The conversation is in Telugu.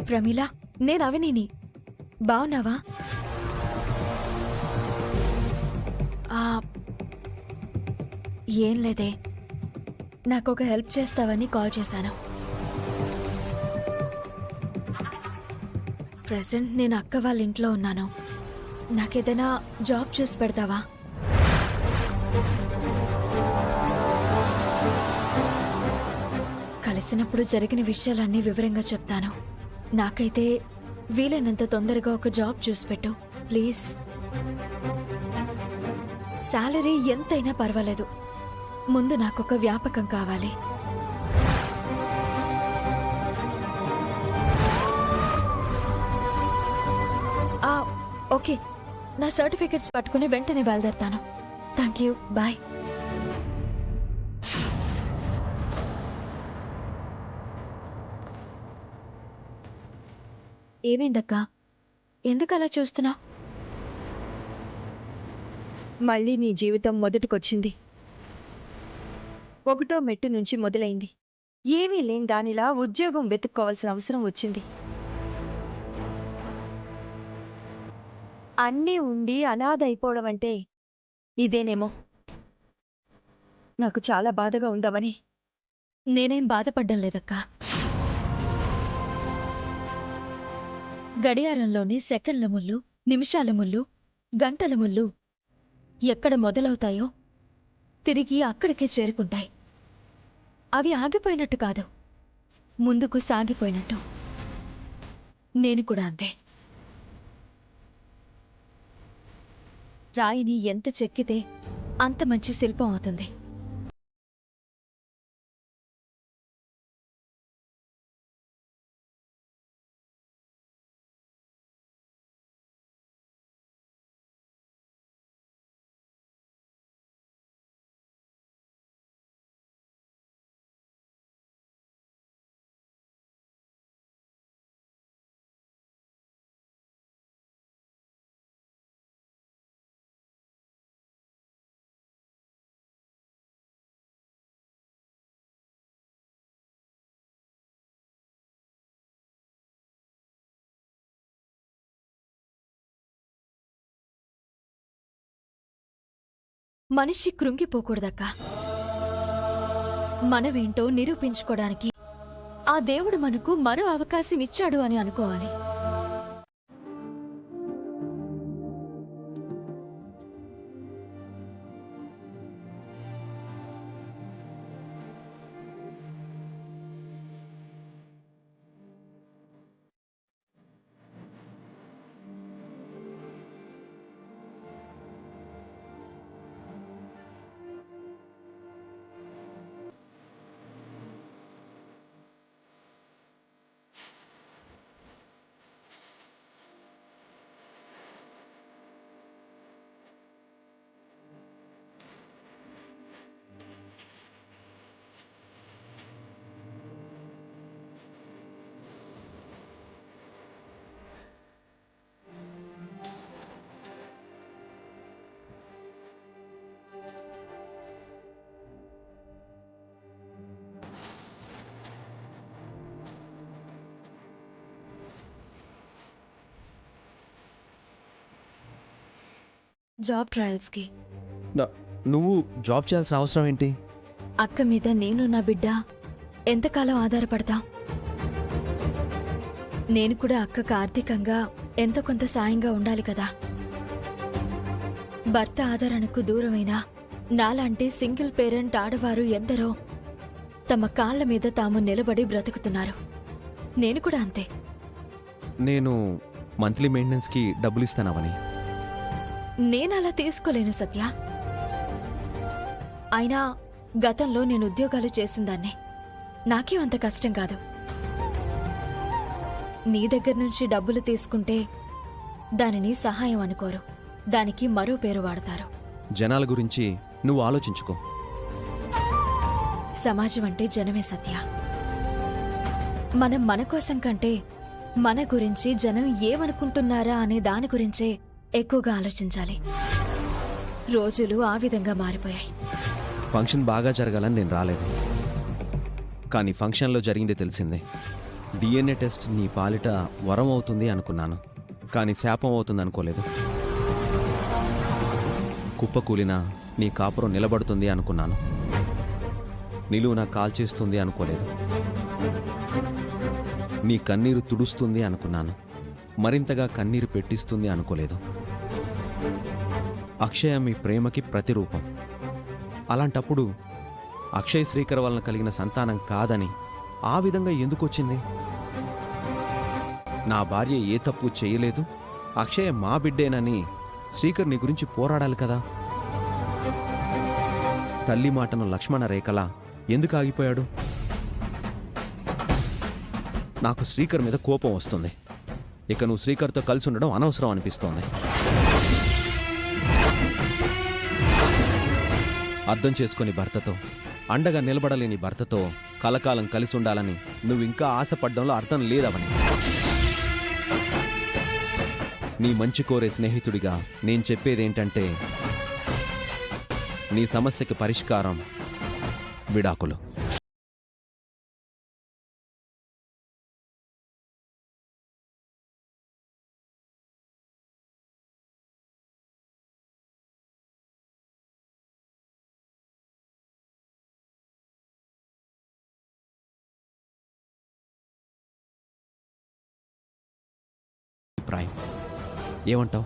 ప్రమీల, నేను అవినీని. బావున్నావా? ఏం లేదే, నాకొక హెల్ప్ చేస్తావని కాల్ చేశాను. ప్రెసెంట్ నేను అక్క వాళ్ళ ఇంట్లో ఉన్నాను. నాకేదైనా జాబ్ చూసి పెడతావా? కలిసినప్పుడు జరిగిన విషయాలన్నీ వివరంగా చెప్తాను. నాకైతే వీలైనంత తొందరగా ఒక జాబ్ చూసి పెట్టు ప్లీజ్. శాలరీ ఎంతైనా పర్వాలేదు, ముందు నాకొక వ్యాపకం కావాలి. ఓకే, నా సర్టిఫికెట్స్ పట్టుకుని వెంటనే బయలుదేరుతాను. Thank you, bye. ఏమైందక్కా, ఎందుకు అలా చూస్తున్నా? మళ్ళీ నీ జీవితం మొదటికొచ్చింది. ఒకటో మెట్టు నుంచి మొదలైంది. ఏమీ లేని దానిలా ఉద్యోగం వెతుక్కోవాల్సిన అవసరం వచ్చింది. అన్నీ ఉండి అనాథ అయిపోవడం అంటే ఇదేనేమో. నాకు చాలా బాధగా ఉందామని. నేనేం బాధపడ్డం లేదక్కా. గడియారంలోని సెకండ్ల ముళ్ళు, నిమిషాల ముళ్ళు, గంటల ముళ్ళు ఎక్కడ మొదలవుతాయో తిరిగి అక్కడికే చేరుకుంటాయి. అవి ఆగిపోయినట్టు కాదు, ముందుకు సాగిపోయినట్టు. నేను కూడా అంతే. రాయిని ఎంత చెక్కితే అంత మంచి శిల్పం అవుతుంది. మనిషి కృంగిపోకూడదక్కా. మనమేంటో నిరూపించుకోవడానికి ఆ దేవుడు మనకు మరో అవకాశం ఇచ్చాడు అని అనుకోవాలి. జాబ్ ట్రయల్స్కి. నువ్వు జాబ్ చేయాల్సిన అవసరం ఏంటి? అక్క మీద నేను నా బిడ్డ ఎంతకాలం ఆధారపడతాం? నేను కూడా అక్కకు ఆర్థికంగా ఎంతో కొంత సాయంగా ఉండాలి కదా. భర్త ఆదరణకు దూరమైన నాలాంటి సింగిల్ పేరెంట్ ఆడవారు ఎందరో తమ కాళ్ల మీద తాము నిలబడి బ్రతుకుతున్నారు. నేను కూడా అంతే. నేను మంత్లీ మెయింటెనెన్స్కి డబ్బులు ఇస్తానవని. నేనలా తీసుకోలేను సత్య. అయినా గతంలో నేను ఉద్యోగాలు చేసిందాన్నే, నాకేం అంత కష్టం కాదు. నీ దగ్గర నుంచి డబ్బులు తీసుకుంటే దానిని సహాయం అనుకోరు, దానికి మరో పేరు వాడతారు. జనాల గురించి నువ్వు ఆలోచించుకో. సమాజం అంటే జనమే సత్య. మనం మన కోసం కంటే మన గురించి జనం ఏమనుకుంటున్నారా అనే దాని గురించే ఎక్కువగా ఆలోచించాలి. రోజులు ఆ విధంగా మారిపోయాయి. ఫంక్షన్ బాగా జరగాలని నేను రాలేదు, కానీ ఫంక్షన్లో జరిగిందే తెలిసిందే. డిఎన్ఏ టెస్ట్ నీ పాలిట వరం అవుతుంది అనుకున్నాను, కానీ శాపం అవుతుంది అనుకోలేదు. కుప్పకూలిన నీ కాపురం నిలబడుతుంది అనుకున్నాను, నిలువున కాల్చేస్తుంది అనుకోలేదు. నీ కన్నీరు తుడుస్తుంది అనుకున్నాను, మరింతగా కన్నీరు పెట్టిస్తుంది అనుకోలేదు. అక్షయ మీ ప్రేమకి ప్రతిరూపం. అలాంటప్పుడు అక్షయ్ శ్రీకర్ వలన కలిగిన సంతానం కాదని ఆ విధంగా ఎందుకు వచ్చింది? నా భార్య ఏ తప్పు చేయలేదు, అక్షయ మా బిడ్డేనని శ్రీకర్ నీ గురించి పోరాడాలి కదా. తల్లి మాటను లక్ష్మణ రేఖలా ఎందుకు ఆగిపోయాడు? నాకు శ్రీకర్ మీద కోపం వస్తుంది. ఇక నువ్వు శ్రీకర్తో కలిసి ఉండడం అనవసరం అనిపిస్తోంది. అర్థం చేసుకుని భర్తతో, అండగా నిలబడలేని భర్తతో కలకాలం కలిసి ఉండాలని నువ్వు ఇంకా ఆశపడ్డంలో అర్థం లేదవని. నీ మంచి కోరే స్నేహితుడిగా నేను చెప్పేదేంటంటే, నీ సమస్యకి పరిష్కారం విడాకులు. అభిప్రాయం ఏమంటావు?